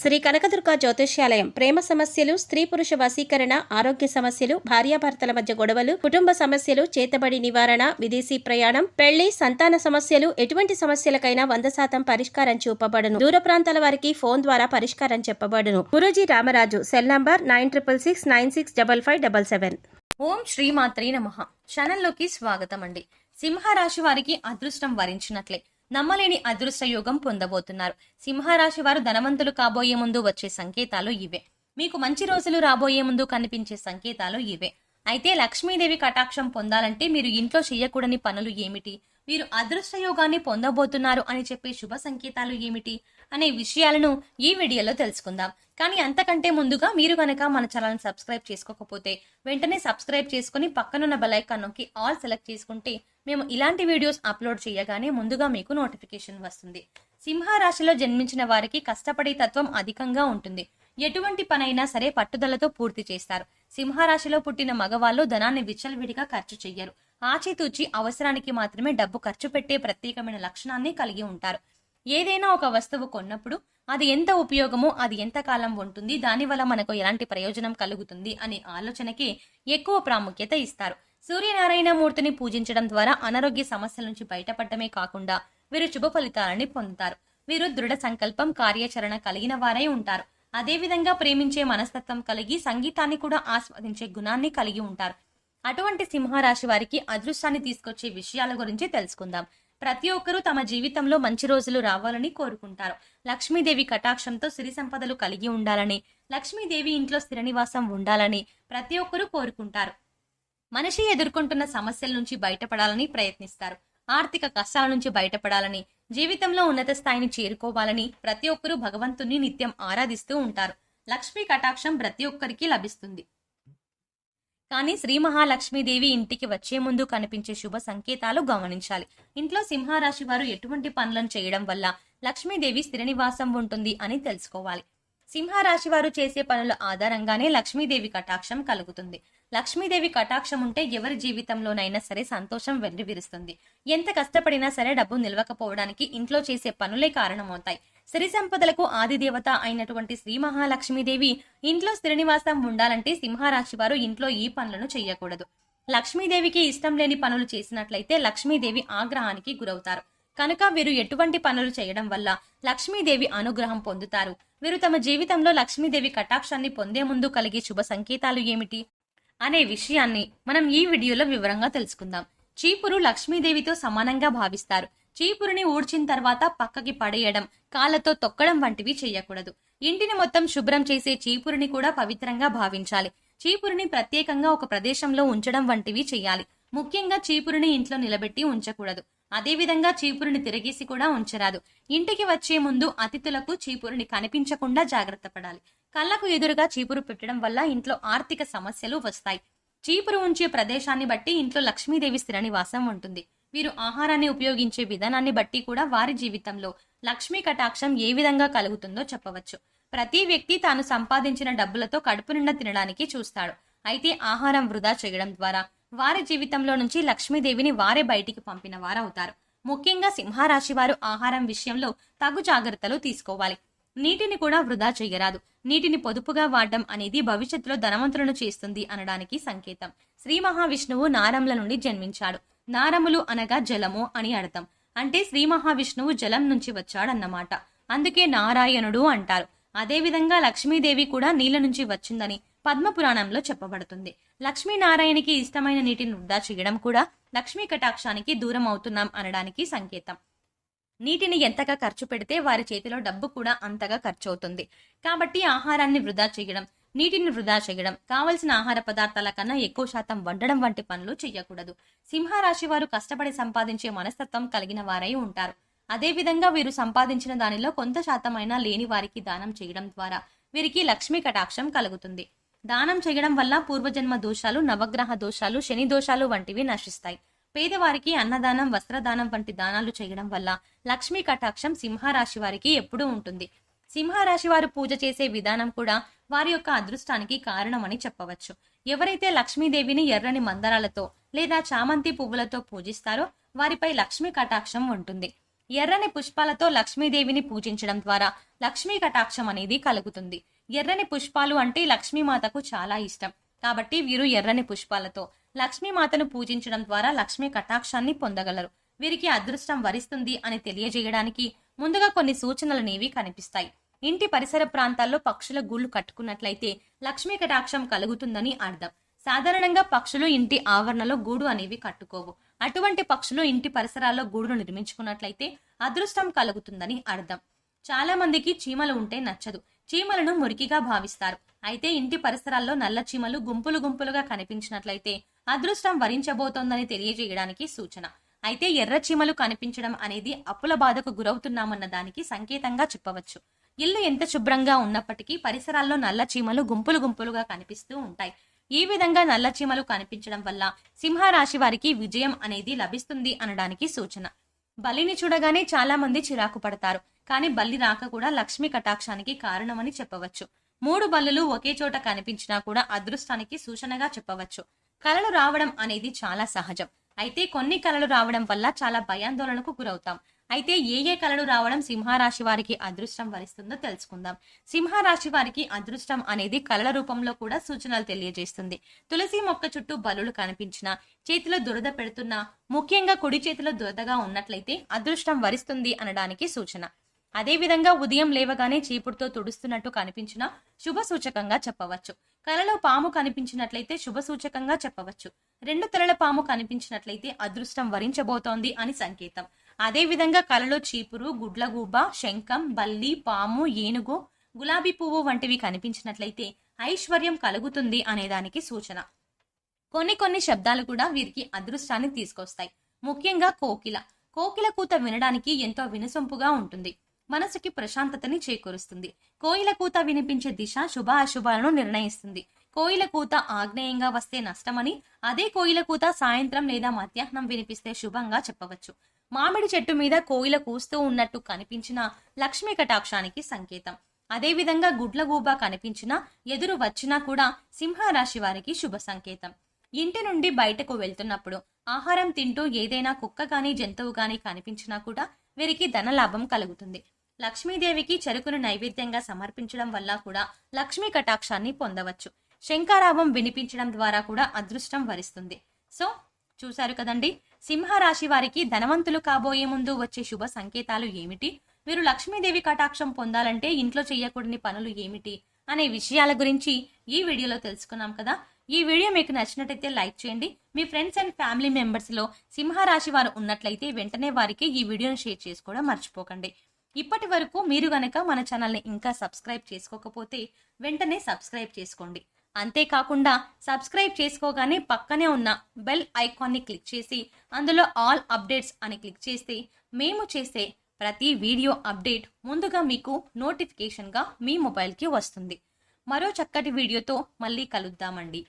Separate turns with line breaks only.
శ్రీ కనకదుర్గ జ్యోతిష్యాలయం ప్రేమ సమస్యలు, స్త్రీ పురుష వశీకరణ, ఆరోగ్య సమస్యలు, భార్యాభర్తల మధ్య గొడవలు, కుటుంబ సమస్యలు, చేతబడి నివారణ, విదేశీ ప్రయాణం, పెళ్లి, సంతాన సమస్యలు, ఎటువంటి సమస్యలకైనా 100% పరిష్కారం చూపబడును. దూర ప్రాంతాల వారికి ఫోన్ ద్వారా పరిష్కారం చెప్పబడును. గురూజీ రామరాజు. Cell number 9666965577.
ఓం శ్రీమాత్రే నమః. ఛానల్లోకి స్వాగతం అండి. సింహరాశి వారికి అదృష్టం వరించినట్లే నమ్మలేని అదృష్ట యోగం పొందబోతున్నారు. సింహరాశి వారు ధనవంతులు కాబోయే ముందు వచ్చే సంకేతాలు ఇవే. మీకు మంచి రోజులు రాబోయే ముందు కనిపించే సంకేతాలు ఇవే. అయితే లక్ష్మీదేవి కటాక్షం పొందాలంటే మీరు ఇంట్లో చేయకూడని పనులు ఏమిటి, వీరు అదృష్ట యోగాన్ని పొందబోతున్నారు అని చెప్పే శుభ సంకేతాలు ఏమిటి అనే విషయాలను ఈ వీడియోలో తెలుసుకుందాం. కానీ అంతకంటే ముందుగా మీరు కనుక మన ఛానల్ సబ్స్క్రైబ్ చేసుకోకపోతే వెంటనే సబ్స్క్రైబ్ చేసుకుని పక్కనున్న బెల్ ఐకాన్ నొక్కి ఆల్ సెలెక్ట్ చేసుకుంటే మేము ఇలాంటి వీడియోస్ అప్లోడ్ చేయగానే ముందుగా మీకు నోటిఫికేషన్ వస్తుంది. సింహరాశిలో జన్మించిన వారికి కష్టపడే తత్వం అధికంగా ఉంటుంది. ఎటువంటి పనైనా సరే పట్టుదలతో పూర్తి చేస్తారు. సింహరాశిలో పుట్టిన మగవాళ్ళు ధనాన్ని విచ్చలవిడిగా ఖర్చు చెయ్యరు. ఆచితూచి అవసరానికి మాత్రమే డబ్బు ఖర్చు పెట్టే ప్రత్యేకమైన లక్షణాన్ని కలిగి ఉంటారు. ఏదైనా ఒక వస్తువు కొన్నప్పుడు అది ఎంత ఉపయోగమో, అది ఎంత కాలం ఉంటుంది, దానివల్ల మనకు ఎలాంటి ప్రయోజనం కలుగుతుంది అనే ఆలోచనకి ఎక్కువ ప్రాముఖ్యత ఇస్తారు. సూర్యనారాయణ మూర్తిని పూజించడం ద్వారా అనారోగ్య సమస్యల నుంచి బయటపడటమే కాకుండా వీరు శుభ ఫలితాలని పొందుతారు. వీరు దృఢ సంకల్పం, కార్యాచరణ కలిగిన వారై ఉంటారు. అదేవిధంగా ప్రేమించే మనస్తత్వం కలిగి సంగీతాన్ని కూడా ఆస్వాదించే గుణాన్ని కలిగి ఉంటారు. అటువంటి సింహరాశి వారికి అదృష్టాన్ని తీసుకొచ్చే విషయాల గురించి తెలుసుకుందాం. ప్రతి ఒక్కరూ తమ జీవితంలో మంచి రోజులు రావాలని కోరుకుంటారు. లక్ష్మీదేవి కటాక్షంతో సిరి సంపదలు కలిగి ఉండాలని, లక్ష్మీదేవి ఇంట్లో స్థిర నివాసం ఉండాలని ప్రతి ఒక్కరూ కోరుకుంటారు. మనిషి ఎదుర్కొంటున్న సమస్యల నుంచి బయటపడాలని ప్రయత్నిస్తారు. ఆర్థిక కష్టాల నుంచి బయటపడాలని, జీవితంలో ఉన్నత స్థాయిని చేరుకోవాలని ప్రతి ఒక్కరూ భగవంతుని నిత్యం ఆరాధిస్తూ ఉంటారు. లక్ష్మీ కటాక్షం ప్రతి ఒక్కరికి లభిస్తుంది. కానీ శ్రీ మహాలక్ష్మీదేవి ఇంటికి వచ్చే ముందు కనిపించే శుభ సంకేతాలు గమనించాలి. ఇంట్లో సింహరాశి వారు ఎటువంటి పనులను చేయడం వల్ల లక్ష్మీదేవి స్థిర నివాసం ఉంటుంది అని తెలుసుకోవాలి. సింహరాశి వారు చేసే పనుల ఆధారంగానే లక్ష్మీదేవి కటాక్షం కలుగుతుంది. లక్ష్మీదేవి కటాక్షం ఉంటే ఎవరి జీవితంలోనైనా సరే సంతోషం వెల్లివిరుస్తుంది. ఎంత కష్టపడినా సరే డబ్బు నిలవకపోవడానికి ఇంట్లో చేసే పనులే కారణమవుతాయి. సిరి సంపదలకు ఆది దేవత అయినటువంటి శ్రీ మహాలక్ష్మీదేవి ఇంట్లో స్థిర నివాసం ఉండాలంటే సింహరాశి వారు ఇంట్లో ఈ పనులను చేయకూడదు. లక్ష్మీదేవికి ఇష్టం లేని పనులు చేసినట్లయితే లక్ష్మీదేవి ఆగ్రహానికి గురవుతారు. కనుక వీరు ఎటువంటి పనులు చేయడం వల్ల లక్ష్మీదేవి అనుగ్రహం పొందుతారు, వీరు తమ జీవితంలో లక్ష్మీదేవి కటాక్షాన్ని పొందే ముందు కలిగే శుభ సంకేతాలు ఏమిటి అనే విషయాన్ని మనం ఈ వీడియోలో వివరంగా తెలుసుకుందాం. చీపురు లక్ష్మీదేవితో సమానంగా భావిస్తారు. చీపురుని ఊడ్చిన తర్వాత పక్కకి పడేయడం, కాళ్ళతో తొక్కడం వంటివి చేయకూడదు. ఇంటిని మొత్తం శుభ్రం చేసే చీపురుని కూడా పవిత్రంగా భావించాలి. చీపురుని ప్రత్యేకంగా ఒక ప్రదేశంలో ఉంచడం వంటివి చేయాలి. ముఖ్యంగా చీపురుని ఇంట్లో నిలబెట్టి ఉంచకూడదు. అదేవిధంగా చీపురుని తిరగేసి కూడా ఉంచరాదు. ఇంటికి వచ్చే ముందు అతిథులకు చీపురుని కనిపించకుండా జాగ్రత్త పడాలి. కళ్ళకు ఎదురుగా చీపురు పెట్టడం వల్ల ఇంట్లో ఆర్థిక సమస్యలు వస్తాయి. చీపురు ఉంచే ప్రదేశాన్ని బట్టి ఇంట్లో లక్ష్మీదేవి స్థిర నివాసం ఉంటుంది. వీరు ఆహారాన్ని ఉపయోగించే విధానాన్ని బట్టి కూడా వారి జీవితంలో లక్ష్మీ కటాక్షం ఏ విధంగా కలుగుతుందో చెప్పవచ్చు. ప్రతి వ్యక్తి తాను సంపాదించిన డబ్బులతో కడుపు నిండా తినడానికి చూస్తాడు. అయితే ఆహారం వృధా చేయడం ద్వారా వారి జీవితంలో నుంచి లక్ష్మీదేవిని వారే బయటికి పంపిన వారవుతారు. ముఖ్యంగా సింహరాశి వారు ఆహారం విషయంలో తగు జాగ్రత్తలు తీసుకోవాలి. నీటిని కూడా వృధా చేయరాదు. నీటిని పొదుపుగా వాడడం అనేది భవిష్యత్తులో ధనవంతులను చేస్తుంది అనడానికి సంకేతం. శ్రీ మహావిష్ణువు నారముల నుండి జన్మించాడు. నారములు అనగా జలము అని అర్థం. అంటే శ్రీ మహావిష్ణువు జలం నుంచి వచ్చాడన్నమాట. అందుకే నారాయణుడు అంటారు. అదేవిధంగా లక్ష్మీదేవి కూడా నీళ్ల నుంచి వచ్చిందని పద్మపురాణంలో చెప్పబడుతుంది. లక్ష్మీనారాయణకి ఇష్టమైన నీటిని వృధా చేయడం కూడా లక్ష్మీ కటాక్షానికి దూరం అవుతున్నాం అనడానికి సంకేతం. నీటిని ఎంతగా ఖర్చు పెడితే వారి చేతిలో డబ్బు కూడా అంతగా ఖర్చు అవుతుంది. కాబట్టి ఆహారాన్ని వృధా చేయడం, నీటిని వృధా చేయడం, కావలసిన ఆహార పదార్థాల కన్నా ఎక్కువ శాతం వండడం వంటి పనులు చేయకూడదు. సింహరాశి వారు కష్టపడి సంపాదించే మనస్తత్వం కలిగిన వారై ఉంటారు. అదేవిధంగా వీరు సంపాదించిన దానిలో కొంత శాతమైనా లేని వారికి దానం చేయడం ద్వారా వీరికి లక్ష్మీ కటాక్షం కలుగుతుంది. దానం చేయడం వల్ల పూర్వజన్మ దోషాలు, నవగ్రహ దోషాలు, శని దోషాలు వంటివి నశిస్తాయి. పేదవారికి అన్నదానం, వస్త్రదానం వంటి దానాలు చేయడం వల్ల లక్ష్మీ కటాక్షం సింహరాశి వారికి ఎప్పుడూ ఉంటుంది. సింహరాశి వారు పూజ చేసే విధానం కూడా వారి యొక్క అదృష్టానికి కారణమని చెప్పవచ్చు. ఎవరైతే లక్ష్మీదేవిని ఎర్రని మందారాలతో లేదా చామంతి పువ్వులతో పూజిస్తారో వారిపై లక్ష్మీ కటాక్షం ఉంటుంది. ఎర్రని పుష్పాలతో లక్ష్మీదేవిని పూజించడం ద్వారా లక్ష్మీ కటాక్షం అనేది కలుగుతుంది. ఎర్రని పుష్పాలు అంటే లక్ష్మీమాతకు చాలా ఇష్టం కాబట్టి వీరు ఎర్రని పుష్పాలతో లక్ష్మీమాతను పూజించడం ద్వారా లక్ష్మీ కటాక్షాన్ని పొందగలరు. వీరికి అదృష్టం వరిస్తుంది అని తెలియజేయడానికి ముందుగా కొన్ని సూచనలనేవి కనిపిస్తాయి. ఇంటి పరిసర ప్రాంతాల్లో పక్షుల గూళ్లు కట్టుకున్నట్లయితే లక్ష్మీ కటాక్షం కలుగుతుందని అర్థం. సాధారణంగా పక్షులు ఇంటి ఆవరణలో గూడు అనేవి కట్టుకోవు. అటువంటి పక్షులు ఇంటి పరిసరాల్లో గూడును నిర్మించుకున్నట్లయితే అదృష్టం కలుగుతుందని అర్థం. చాలా మందికి చీమలు ఉంటే నచ్చదు. చీమలను మురికిగా భావిస్తారు. అయితే ఇంటి పరిసరాల్లో నల్ల చీమలు గుంపులు గుంపులుగా కనిపించినట్లయితే అదృష్టం వరించబోతోందని తెలియజేయడానికి సూచన. అయితే ఎర్ర చీమలు కనిపించడం అనేది అప్పుల బాధకు గురవుతున్నామన్న దానికి సంకేతంగా చెప్పవచ్చు. ఇల్లు ఎంత శుభ్రంగా ఉన్నప్పటికీ పరిసరాల్లో నల్ల చీమలు గుంపులు గుంపులుగా కనిపిస్తూ ఉంటాయి. ఈ విధంగా నల్ల చీమలు కనిపించడం వల్ల సింహరాశి వారికి విజయం అనేది లభిస్తుంది అనడానికి సూచన. బలిని చూడగానే చాలా మంది చిరాకు పడతారు. కానీ బల్లి రాక కూడా లక్ష్మీ కటాక్షానికి కారణమని చెప్పవచ్చు. 3 బల్లులు ఒకే చోట కనిపించినా కూడా అదృష్టానికి సూచనగా చెప్పవచ్చు. కలలు రావడం అనేది చాలా సహజం. అయితే కొన్ని కలలు రావడం వల్ల చాలా భయాందోళనకు గురవుతాం. అయితే ఏ కలలు రావడం సింహరాశి వారికి అదృష్టం వరిస్తుందో తెలుసుకుందాం. సింహరాశి వారికి అదృష్టం అనేది కలల రూపంలో కూడా సూచనలు తెలియజేస్తుంది. తులసి మొక్క చుట్టూ బల్లులు కనిపించినా, చేతిలో దురద పెడుతున్నా, ముఖ్యంగా కుడి చేతిలో దురదగా ఉన్నట్లయితే అదృష్టం వరిస్తుంది అనడానికి సూచన. అదేవిధంగా ఉదయం లేవగానే చీపుడుతో తుడుస్తున్నట్టు కనిపించినా శుభ సూచకంగా చెప్పవచ్చు. కలలో పాము కనిపించినట్లయితే శుభ సూచకంగా చెప్పవచ్చు. 2 తలల పాము కనిపించినట్లయితే అదృష్టం వరించబోతోంది అని సంకేతం. అదేవిధంగా కలలో చీపురు, గుడ్లగూబ, శంఖం, బల్లి, పాము, ఏనుగు, గులాబీ పువ్వు వంటివి కనిపించినట్లయితే ఐశ్వర్యం కలుగుతుంది అనేదానికి సూచన. కొన్ని శబ్దాలు కూడా వీరికి అదృష్టాన్ని తీసుకొస్తాయి. ముఖ్యంగా కోకిల. కోకిల కూత వినడానికి ఎంతో వినసొంపుగా ఉంటుంది. మనసుకి ప్రశాంతతని చేకూరుస్తుంది. కోయిల కూత వినిపించే దిశ శుభ అశుభాలను నిర్ణయిస్తుంది. కోయిల కూత ఆగ్నేయంగా వస్తే నష్టమని, అదే కోయిల కూత సాయంత్రం లేదా మధ్యాహ్నం వినిపిస్తే శుభంగా చెప్పవచ్చు. మామిడి చెట్టు మీద కోయిల కూస్తూ ఉన్నట్టు కనిపించిన లక్ష్మీ కటాక్షానికి సంకేతం. అదేవిధంగా గుడ్లగూబ కనిపించినా, ఎదురు వచ్చినా కూడా సింహరాశి వారికి శుభ సంకేతం. ఇంటి నుండి బయటకు వెళ్తున్నప్పుడు ఆహారం తింటూ ఏదైనా కుక్క గాని జంతువు గాని కనిపించినా కూడా వీరికి ధనలాభం కలుగుతుంది. లక్ష్మీదేవికి చెరుకును నైవేద్యంగా సమర్పించడం వల్ల కూడా లక్ష్మీ కటాక్షాన్ని పొందవచ్చు. శంఖారావం వినిపించడం ద్వారా కూడా అదృష్టం వరిస్తుంది. సో చూశారు కదండి, సింహరాశి వారికి ధనవంతులు కాబోయే ముందు వచ్చే శుభ సంకేతాలు ఏమిటి, వీరు లక్ష్మీదేవి కటాక్షం పొందాలంటే ఇంట్లో చేయకూడని పనులు ఏమిటి అనే విషయాల గురించి ఈ వీడియోలో తెలుసుకున్నాం కదా. ఈ వీడియో మీకు నచ్చినట్టయితే లైక్ చేయండి. మీ ఫ్రెండ్స్ అండ్ ఫ్యామిలీ మెంబర్స్ లో సింహరాశి వారు ఉన్నట్లయితే వెంటనే వారికి ఈ వీడియోను షేర్ చేసుకోవడం మర్చిపోకండి. ఇప్పటి వరకు మీరు గనక మన ఛానల్ని ఇంకా సబ్స్క్రైబ్ చేసుకోకపోతే వెంటనే సబ్స్క్రైబ్ చేసుకోండి. అంతేకాకుండా సబ్స్క్రైబ్ చేసుకోగానే పక్కనే ఉన్న బెల్ ఐకాన్ని క్లిక్ చేసి అందులో ఆల్ అప్డేట్స్ అని క్లిక్ చేస్తే మేము చేసే ప్రతి వీడియో అప్డేట్ ముందుగా మీకు నోటిఫికేషన్గా మీ మొబైల్కి వస్తుంది. మరో చక్కటి వీడియోతో మళ్ళీ కలుద్దామండి.